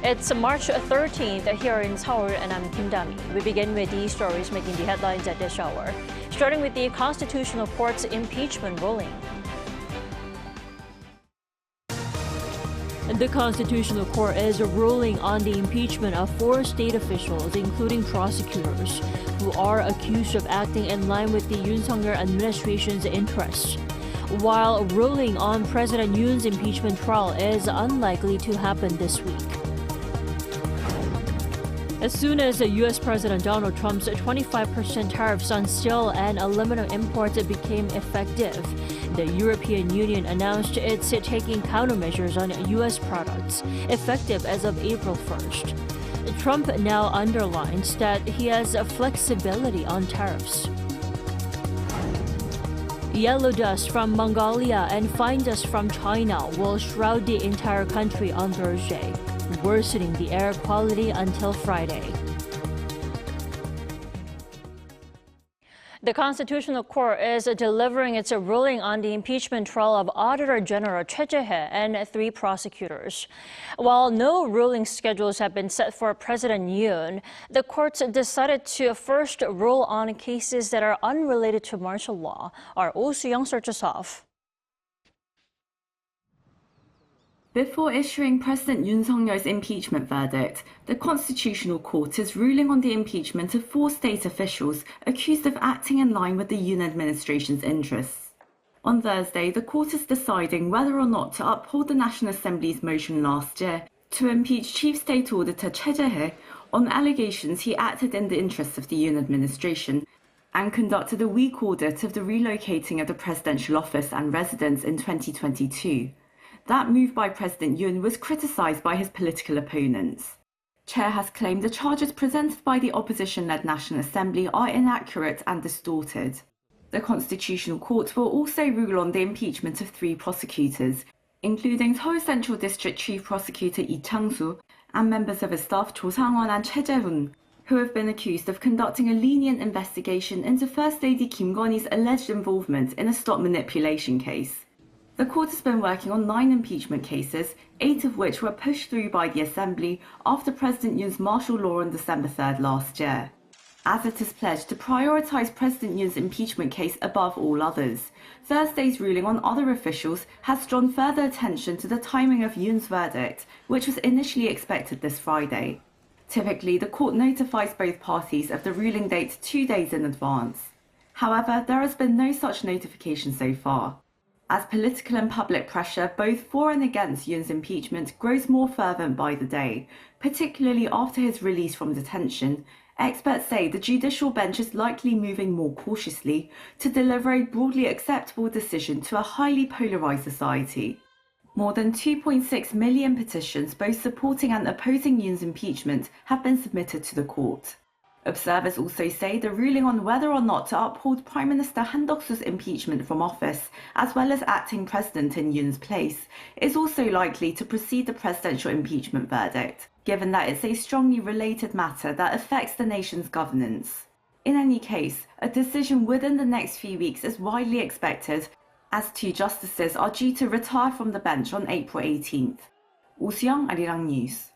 It's March 13th here in Seoul, and I'm Kim Dami. We begin with these stories making the headlines at this hour, starting with the Constitutional Court's impeachment ruling. The Constitutional Court is ruling on the impeachment of 4 state officials, including prosecutors, who are accused of acting in line with the Yoon Suk-yeol administration's interests. While ruling on President Yoon's impeachment trial is unlikely to happen this week. As soon as U.S. President Donald Trump's 25% tariffs on steel and aluminum imports became effective, the European Union announced it's taking countermeasures on U.S. products, effective as of April 1st. Trump now underlines that he has flexibility on tariffs. Yellow dust from Mongolia and fine dust from China will shroud the entire country on Thursday, worsening the air quality until Friday. The Constitutional Court is delivering its ruling on the impeachment trial of Auditor General Choi Jae-hae and 3 prosecutors. While no ruling schedules have been set for President Yoon, the courts decided to first rule on cases that are unrelated to martial law. Our Oh Soo-young starts us off. Before issuing President Yoon Suk-yeol's impeachment verdict, the Constitutional Court is ruling on the impeachment of 4 state officials accused of acting in line with the Yoon administration's interests. On Thursday, the court is deciding whether or not to uphold the National Assembly's motion last year to impeach Chief State Auditor Choi Jae-hae on allegations he acted in the interests of the Yoon administration and conducted a weak audit of the relocating of the presidential office and residence in 2022. That move by President Yoon was criticised by his political opponents. Chair has claimed the charges presented by the opposition-led National Assembly are inaccurate and distorted. The Constitutional Court will also rule on the impeachment of 3 prosecutors, including Seoul Central District Chief Prosecutor Lee Chang-soo and members of his staff Cho Sang-won and Choi Jae-hoon, who have been accused of conducting a lenient investigation into First Lady Kim Gon-hee's alleged involvement in a stock manipulation case. The court has been working on 9 impeachment cases, 8 of which were pushed through by the Assembly after President Yoon's martial law on December 3rd last year. As it is pledged to prioritise President Yoon's impeachment case above all others, Thursday's ruling on other officials has drawn further attention to the timing of Yoon's verdict, which was initially expected this Friday. Typically, the court notifies both parties of the ruling date 2 days in advance. However, there has been no such notification so far. As political and public pressure, both for and against Yoon's impeachment, grows more fervent by the day, particularly after his release from detention, experts say the judicial bench is likely moving more cautiously to deliver a broadly acceptable decision to a highly polarised society. More than 2.6 million petitions, both supporting and opposing Yoon's impeachment, have been submitted to the court. Observers also say the ruling on whether or not to uphold Prime Minister Han Duck-soo's impeachment from office, as well as acting president in Yoon's place, is also likely to precede the presidential impeachment verdict, given that it's a strongly related matter that affects the nation's governance. In any case, a decision within the next few weeks is widely expected, as 2 justices are due to retire from the bench on April 18th. Oh Soo-young, Arirang News.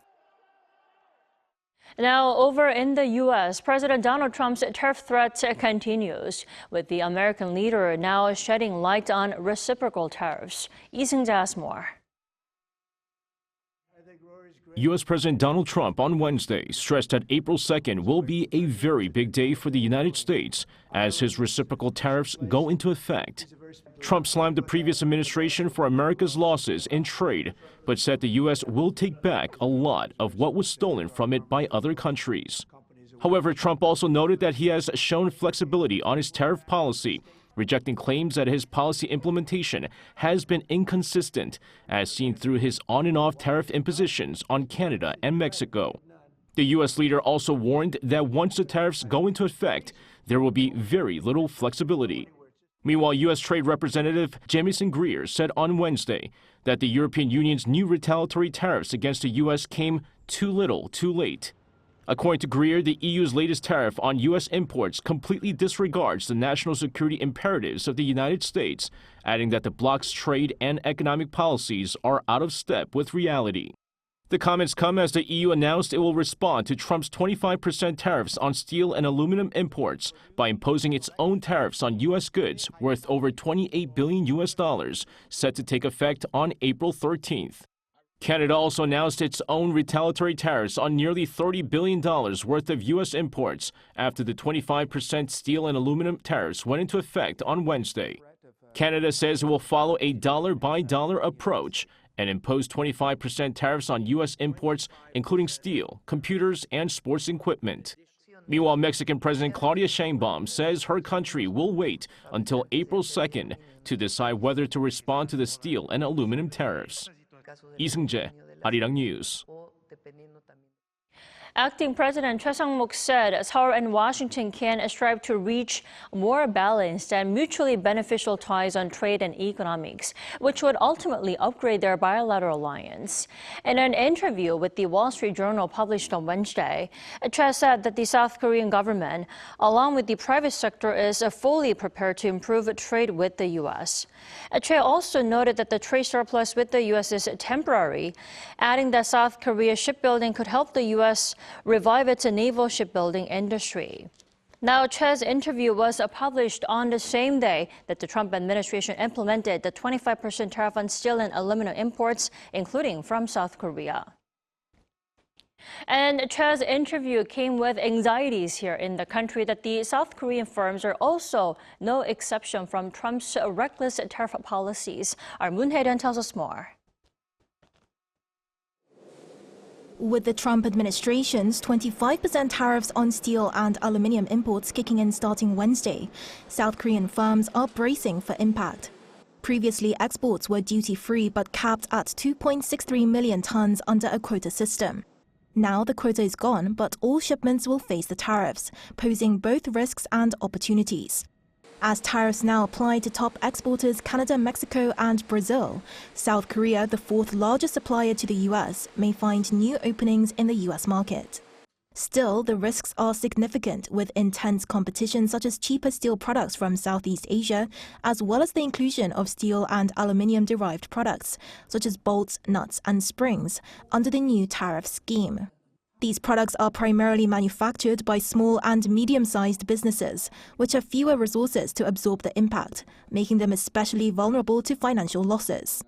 Now, over in the U.S., President Donald Trump's tariff threat continues, with the American leader now shedding light on reciprocal tariffs. Lee Seung-ja has more. U.S. President Donald Trump on Wednesday stressed that April 2nd will be a very big day for the United States as his reciprocal tariffs go into effect. Trump slammed the previous administration for America's losses in trade, but said the U.S. will take back a lot of what was stolen from it by other countries. However, Trump also noted that he has shown flexibility on his tariff policy, rejecting claims that his policy implementation has been inconsistent, as seen through his on and off tariff impositions on Canada and Mexico. The U.S. leader also warned that once the tariffs go into effect, there will be very little flexibility. Meanwhile, U.S. Trade Representative Jamieson Greer said on Wednesday that the European Union's new retaliatory tariffs against the U.S. came too little, too late. According to Greer, the EU's latest tariff on U.S. imports completely disregards the national security imperatives of the United States, adding that the bloc's trade and economic policies are out of step with reality. The comments come as the EU announced it will respond to Trump's 25% tariffs on steel and aluminum imports by imposing its own tariffs on U.S. goods worth over $28 billion, set to take effect on April 13th. Canada also announced its own retaliatory tariffs on nearly $30 billion worth of U.S. imports after the 25% steel and aluminum tariffs went into effect on Wednesday. Canada says it will follow a dollar-by-dollar approach and impose 25% tariffs on U.S. imports, including steel, computers, and sports equipment. Meanwhile, Mexican President Claudia Sheinbaum says her country will wait until April 2nd to decide whether to respond to the steel and aluminum tariffs. Lee Seung-jae, Arirang News. Acting President Choi Sang-mok said Seoul and Washington can strive to reach more balanced and mutually beneficial ties on trade and economics, which would ultimately upgrade their bilateral alliance. In an interview with the Wall Street Journal published on Wednesday, Choi said that the South Korean government, along with the private sector, is fully prepared to improve trade with the U.S. Choi also noted that the trade surplus with the U.S. is temporary, adding that South Korea's shipbuilding could help the U.S. revive its naval shipbuilding industry. Now, Choi's interview was published on the same day that the Trump administration implemented the 25% tariff on steel and aluminum imports, including from South Korea. And Choi's interview came with anxieties here in the country that the South Korean firms are also no exception from Trump's reckless tariff policies. Our Moon Hae-ryun tells us more. With the Trump administration's 25% tariffs on steel and aluminum imports kicking in starting Wednesday, South Korean firms are bracing for impact. Previously, exports were duty-free but capped at 2.63 million tons under a quota system. Now the quota is gone, but all shipments will face the tariffs, posing both risks and opportunities. As tariffs now apply to top exporters Canada, Mexico, and Brazil, South Korea, the fourth largest supplier to the U.S., may find new openings in the U.S. market. Still, the risks are significant, with intense competition such as cheaper steel products from Southeast Asia, as well as the inclusion of steel and aluminium-derived products, such as bolts, nuts, and springs, under the new tariff scheme. These products are primarily manufactured by small and medium-sized businesses, which have fewer resources to absorb the impact, making them especially vulnerable to financial losses.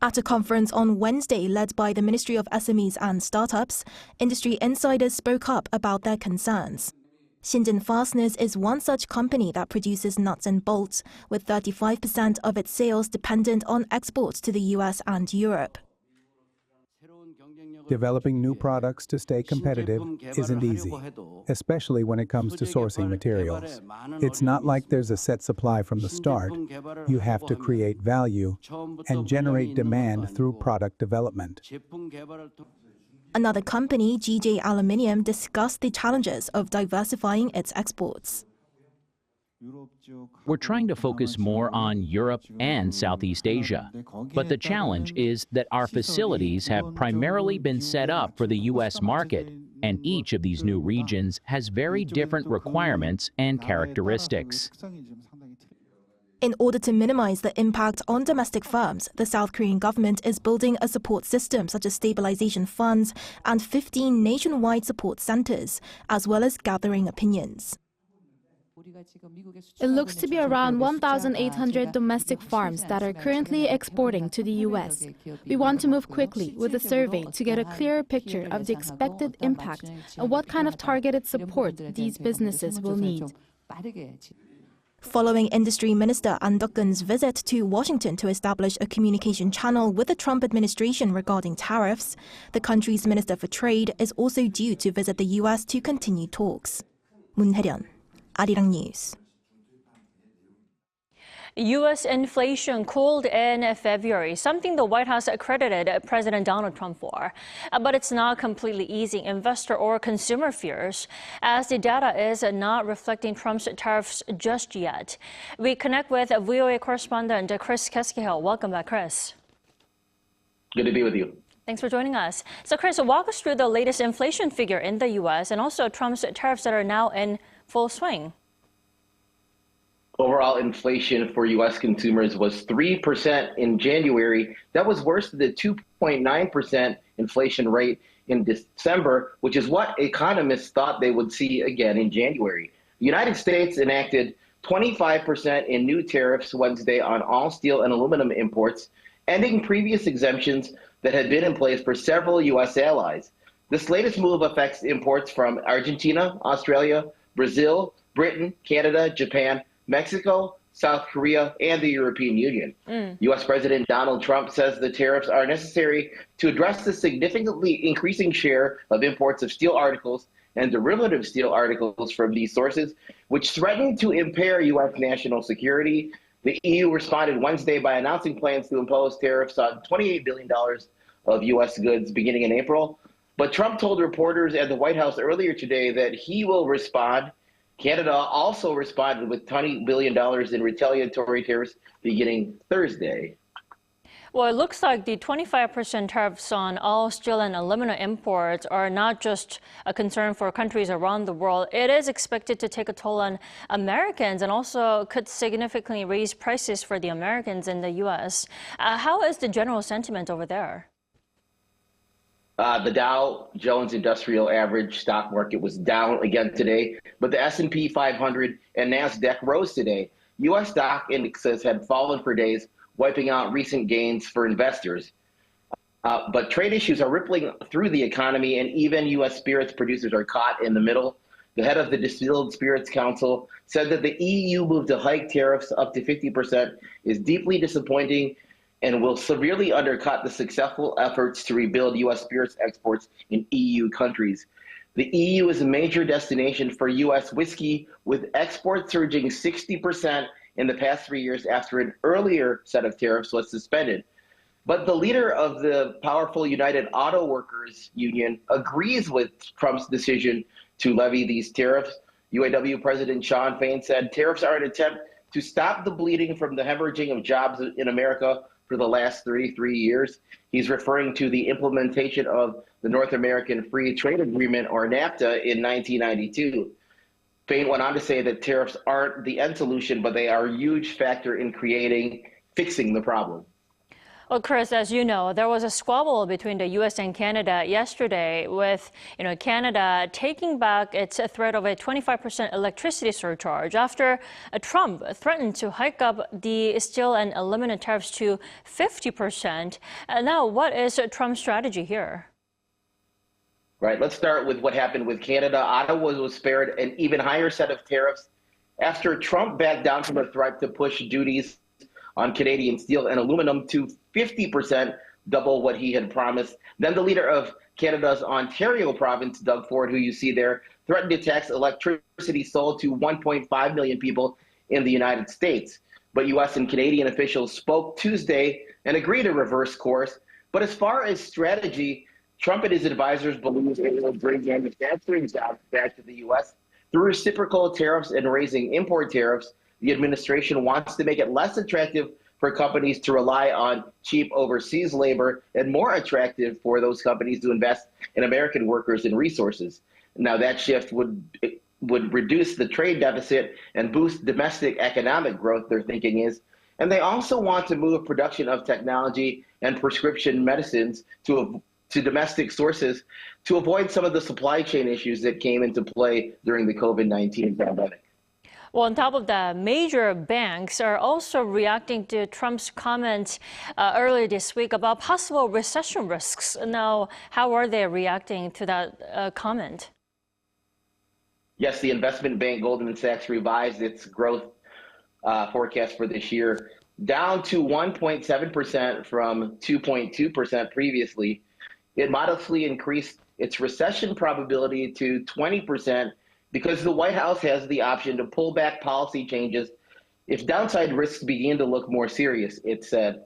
At a conference on Wednesday led by the Ministry of SMEs and Startups, industry insiders spoke up about their concerns. Shinjin Fasteners is one such company that produces nuts and bolts, with 35% of its sales dependent on exports to the US and Europe. Developing new products to stay competitive isn't easy, especially when it comes to sourcing materials. It's not like there's a set supply from the start. You have to create value and generate demand through product development. Another company, GJ Aluminium, discussed the challenges of diversifying its exports. We're trying to focus more on Europe and Southeast Asia, but the challenge is that our facilities have primarily been set up for the U.S. market, and each of these new regions has very different requirements and characteristics. In order to minimize the impact on domestic firms, the South Korean government is building a support system such as stabilization funds and 15 nationwide support centers, as well as gathering opinions. It looks to be around 1,800 domestic farms that are currently exporting to the U.S. We want to move quickly with a survey to get a clearer picture of the expected impact and what kind of targeted support these businesses will need. Following Industry Minister An Duk-geun's visit to Washington to establish a communication channel with the Trump administration regarding tariffs, the country's Minister for Trade is also due to visit the U.S. to continue talks. Moon Hae-ryun, Arirang News. U.S. inflation cooled in February, something the White House accredited President Donald Trump for. But it's not completely easing investor or consumer fears, as the data is not reflecting Trump's tariffs just yet. We connect with VOA correspondent Chris Keskehill. Welcome back, Chris. Good to be with you. Thanks for joining us. So, Chris, walk us through the latest inflation figure in the U.S. and also Trump's tariffs that are now in full swing. Overall inflation for U.S. consumers was 3% in January. That was worse than the 2.9% inflation rate in December, which is what economists thought they would see again in January. The United States enacted 25% in new tariffs Wednesday on all steel and aluminum imports, ending previous exemptions that had been in place for several U.S. allies. This latest move affects imports from Argentina, Australia, Brazil, Britain, Canada, Japan, Mexico, South Korea, and the European Union. U.S. President Donald Trump says the tariffs are necessary to address the significantly increasing share of imports of steel articles and derivative steel articles from these sources, which threaten to impair U.S. national security. The EU responded Wednesday by announcing plans to impose tariffs on $28 billion of U.S. goods beginning in April. But Trump told reporters at the White House earlier today that he will respond. Canada also responded with $20 billion in retaliatory tariffs beginning Thursday. Well, it looks like the 25% tariffs on all steel and aluminum imports are not just a concern for countries around the world. It is expected to take a toll on Americans and also could significantly raise prices for the Americans in the U.S. How is the general sentiment over there? The Dow Jones Industrial Average stock market was down again today, but the S&P 500 and NASDAQ rose today. U.S. stock indexes had fallen for days, wiping out recent gains for investors. But trade issues are rippling through the economy, and even U.S. spirits producers are caught in the middle. The head of the Distilled Spirits Council said that the EU move to hike tariffs up to 50% is deeply disappointing and will severely undercut the successful efforts to rebuild U.S. spirits exports in EU countries. The EU is a major destination for U.S. whiskey, with exports surging 60% in the past 3 years after an earlier set of tariffs was suspended. But the leader of the powerful United Auto Workers Union agrees with Trump's decision to levy these tariffs. UAW President Shawn Fain said tariffs are an attempt to stop the bleeding from the hemorrhaging of jobs in America for the last 33 years. He's referring to the implementation of the North American Free Trade Agreement, or NAFTA, in 1992. Fain went on to say that tariffs aren't the end solution, but they are a huge factor in fixing the problem. Well, Chris, as you know, there was a squabble between the U.S. and Canada yesterday with, Canada taking back its threat of a 25% electricity surcharge after Trump threatened to hike up the steel and aluminum tariffs to 50%. Now, what is Trump's strategy here? Right. Let's start with what happened with Canada. Ottawa was spared an even higher set of tariffs after Trump backed down from a threat to push duties on Canadian steel and aluminum to 50%, double what he had promised. Then the leader of Canada's Ontario province, Doug Ford, who you see there, threatened to tax electricity sold to 1.5 million people in the United States. But U.S. and Canadian officials spoke Tuesday and agreed to reverse course. But as far as strategy, Trump and his advisors believe it will bring manufacturing jobs back to the U.S. through reciprocal tariffs and raising import tariffs. The administration wants to make it less attractive for companies to rely on cheap overseas labor and more attractive for those companies to invest in American workers and resources. Now, that shift would reduce the trade deficit and boost domestic economic growth, their thinking is. And they also want to move production of technology and prescription medicines to domestic sources to avoid some of the supply chain issues that came into play during the COVID-19 pandemic. Well, on top of that, major banks are also reacting to Trump's comments earlier this week about possible recession risks. Now, how are they reacting to that comment? Yes, the investment bank Goldman Sachs revised its growth forecast for this year down to 1.7% from 2.2% previously. It modestly increased its recession probability to 20%. Because the White House has the option to pull back policy changes if downside risks begin to look more serious, it said.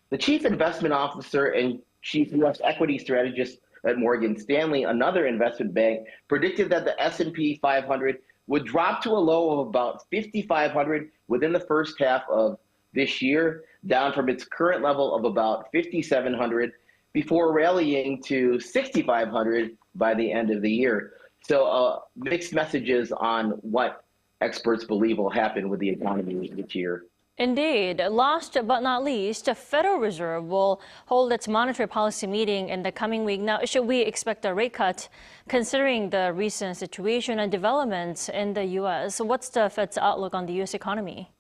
The chief investment officer and chief U.S. equity strategist at Morgan Stanley, another investment bank, predicted that the S&P 500 would drop to a low of about 5,500 within the first half of this year, down from its current level of about 5,700, before rallying to 6,500 by the end of the year. So mixed messages on what experts believe will happen with the economy this year. Indeed. Last but not least, the Federal Reserve will hold its monetary policy meeting in the coming week. Now, should we expect a rate cut considering the recent situation and developments in the U.S.? What's the Fed's outlook on the U.S. economy?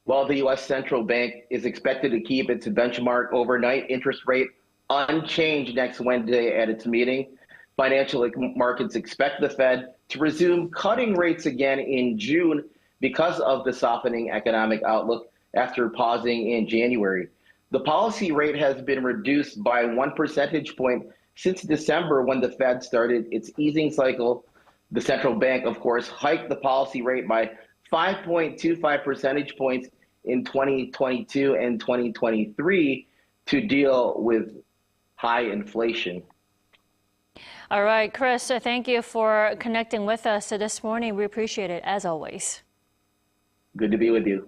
Well, the U.S. Central Bank is expected to keep its benchmark overnight interest rate unchanged next Wednesday at its meeting. Financial markets expect the Fed to resume cutting rates again in June because of the softening economic outlook after pausing in January. The policy rate has been reduced by 1 percentage point since December when the Fed started its easing cycle. The central bank, of course, hiked the policy rate by 5.25 percentage points in 2022 and 2023 to deal with high inflation. All right, Chris, thank you for connecting with us this morning. We appreciate it, as always. Good to be with you.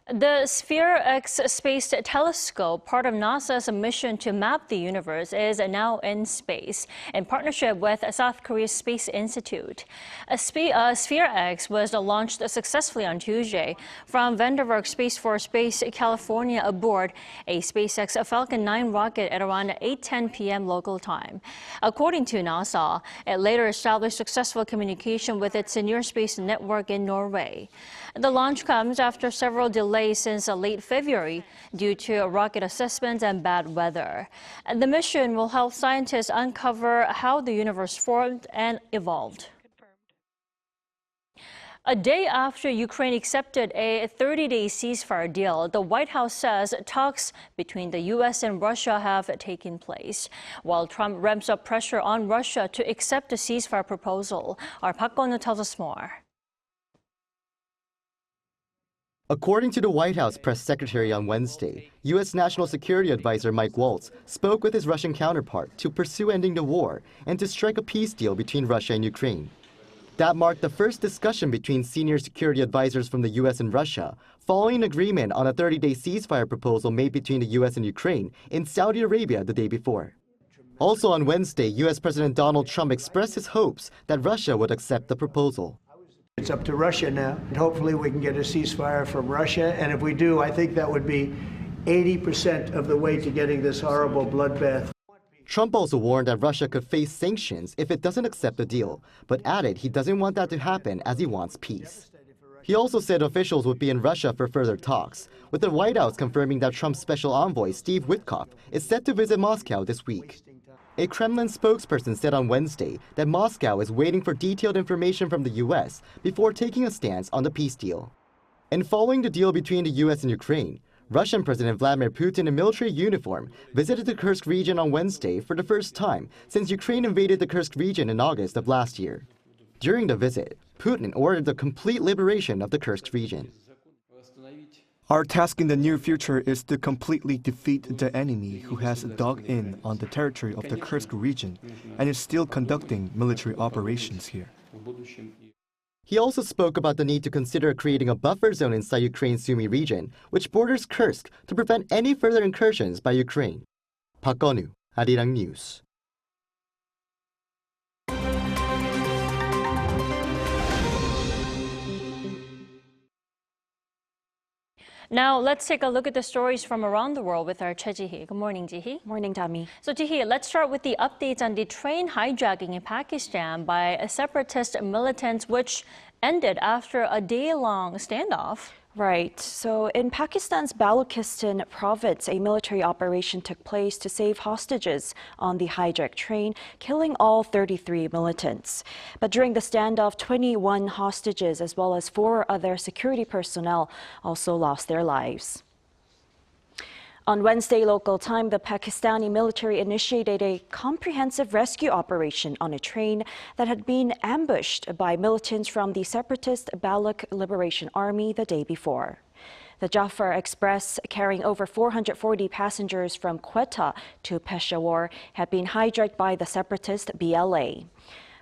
The SPHEREx space telescope, part of NASA's mission to map the universe, is now in space in partnership with South Korea's Space Institute. SPHEREx was launched successfully on Tuesday from Vandenberg Space Force Base, California, aboard a SpaceX Falcon 9 rocket at around 8:10 p.m. local time. According to NASA, it later established successful communication with its near space network in Norway. The launch comes after several delays since late February due to rocket assessments and bad weather. The mission will help scientists uncover how the universe formed and evolved. A day after Ukraine accepted a 30-day ceasefire deal, the White House says talks between the U.S. and Russia have taken place, while Trump ramps up pressure on Russia to accept the ceasefire proposal. Our Park Kwon-woo tells us more. According to the White House press secretary on Wednesday, U.S. National Security Advisor Mike Waltz spoke with his Russian counterpart to pursue ending the war and to strike a peace deal between Russia and Ukraine. That marked the first discussion between senior security advisors from the U.S. and Russia, following an agreement on a 30-day ceasefire proposal made between the U.S. and Ukraine in Saudi Arabia the day before. Also on Wednesday, U.S. President Donald Trump expressed his hopes that Russia would accept the proposal. It's up to Russia now, and hopefully we can get a ceasefire from Russia, and if we do, I think that would be 80% of the way to getting this horrible bloodbath. Trump also warned that Russia could face sanctions if it doesn't accept the deal, but added he doesn't want that to happen as he wants peace. He also said officials would be in Russia for further talks, with the White House confirming that Trump's special envoy, Steve Witkoff, is set to visit Moscow this week. A Kremlin spokesperson said on Wednesday that Moscow is waiting for detailed information from the U.S. before taking a stance on the peace deal. And following the deal between the U.S. and Ukraine, Russian President Vladimir Putin in military uniform visited the Kursk region on Wednesday for the first time since Ukraine invaded the Kursk region in August of last year. During the visit, Putin ordered the complete liberation of the Kursk region. Our task in the near future is to completely defeat the enemy who has dug in on the territory of the Kursk region and is still conducting military operations here. He also spoke about the need to consider creating a buffer zone inside Ukraine's Sumy region, which borders Kursk, to prevent any further incursions by Ukraine. Park Kwon-woo, Arirang News. Now, let's take a look at the stories from around the world with our Choi Ji-hee. Good morning, Ji-hee. Morning, Tammy. So, Ji-hee, let's start with the updates on the train hijacking in Pakistan by separatist militants, which ended after a day-long standoff. Right. So in Pakistan's Balochistan province, a military operation took place to save hostages on the hijacked train, killing all 33 militants. But during the standoff, 21 hostages as well as 4 other security personnel also lost their lives. On Wednesday local time, the Pakistani military initiated a comprehensive rescue operation on a train that had been ambushed by militants from the separatist Baloch Liberation Army the day before. The Jafar Express, carrying over 440 passengers from Quetta to Peshawar, had been hijacked by the separatist BLA.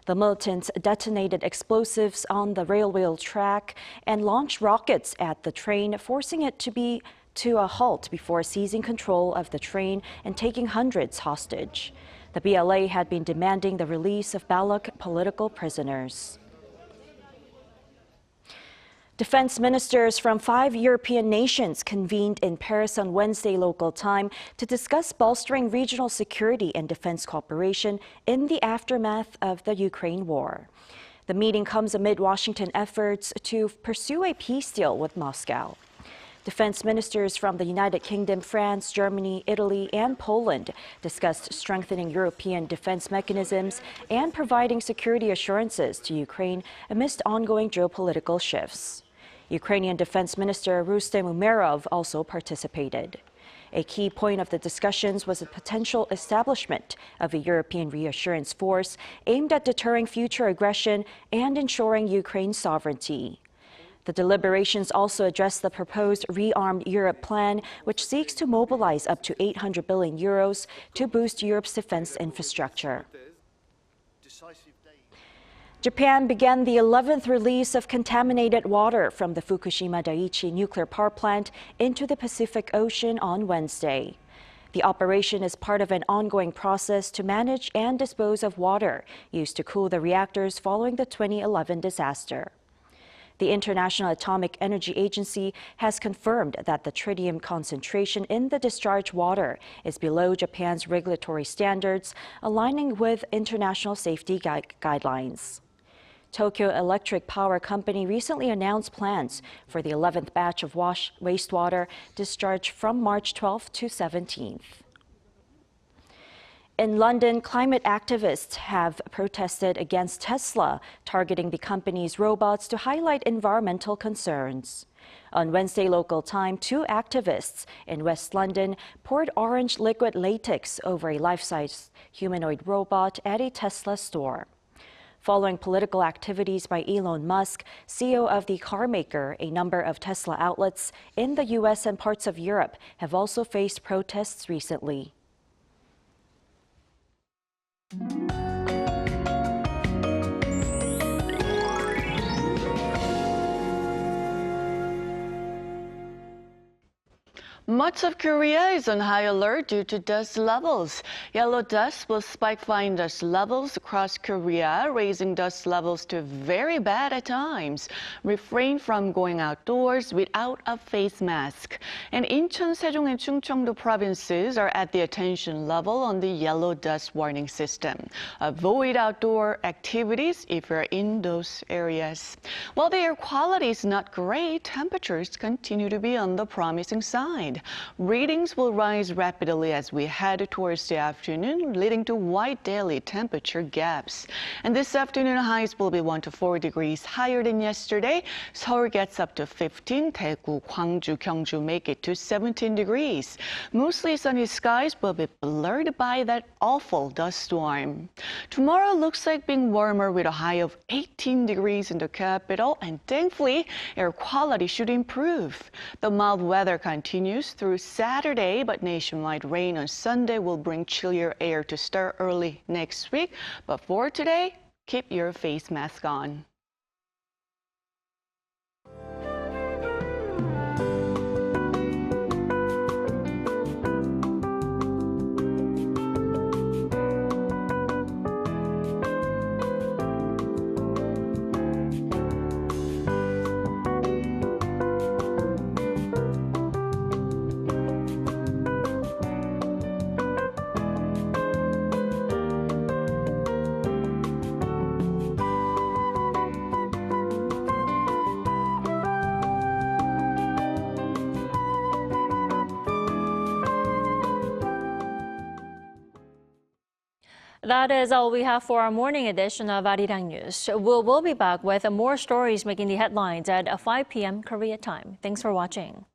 The militants detonated explosives on the railway track and launched rockets at the train, forcing it to a halt before seizing control of the train and taking hundreds hostage. The BLA had been demanding the release of Baloch political prisoners. Defense ministers from 5 European nations convened in Paris on Wednesday local time to discuss bolstering regional security and defense cooperation in the aftermath of the Ukraine war. The meeting comes amid Washington efforts to pursue a peace deal with Moscow. Defense ministers from the United Kingdom, France, Germany, Italy, and Poland discussed strengthening European defense mechanisms and providing security assurances to Ukraine amidst ongoing geopolitical shifts. Ukrainian Defense Minister Rustem Umerov also participated. A key point of the discussions was the potential establishment of a European reassurance force aimed at deterring future aggression and ensuring Ukraine's sovereignty. The deliberations also addressed the proposed Rearm Europe plan, which seeks to mobilize up to 800 billion euros to boost Europe's defense infrastructure. Japan began the 11th release of contaminated water from the Fukushima Daiichi nuclear power plant into the Pacific Ocean on Wednesday. The operation is part of an ongoing process to manage and dispose of water used to cool the reactors following the 2011 disaster. The International Atomic Energy Agency has confirmed that the tritium concentration in the discharge water is below Japan's regulatory standards, aligning with international safety guidelines. Tokyo Electric Power Company recently announced plans for the 11th batch of wastewater discharge from March 12th to 17th. In London, climate activists have protested against Tesla, targeting the company's robots to highlight environmental concerns. On Wednesday local time, 2 activists in West London poured orange liquid latex over a life-size humanoid robot at a Tesla store. Following political activities by Elon Musk, CEO of the car maker, a number of Tesla outlets in the U.S. and parts of Europe have also faced protests recently. Much of Korea is on high alert due to dust levels. Yellow dust will spike fine dust levels across Korea, raising dust levels to very bad at times. Refrain from going outdoors without a face mask. And Incheon, Sejong, and Chungcheongdo provinces are at the attention level on the yellow dust warning system. Avoid outdoor activities if you're in those areas. While the air quality is not great, temperatures continue to be on the promising side. Readings will rise rapidly as we head towards the afternoon, leading to wide daily temperature gaps. And this afternoon, highs will be 1 to 4 degrees higher than yesterday. Seoul gets up to 15, Daegu, Gwangju, Gyeongju make it to 17 degrees. Mostly sunny skies will be blurred by that awful dust storm. Tomorrow looks like being warmer with a high of 18 degrees in the capital, and thankfully, air quality should improve. The mild weather continues through Saturday, but nationwide rain on Sunday will bring chillier air to start early next week. But for today, keep your face mask on. That is all we have for our morning edition of Arirang News. We'll be back with more stories making the headlines at 5 p.m. Korea time. Thanks for watching.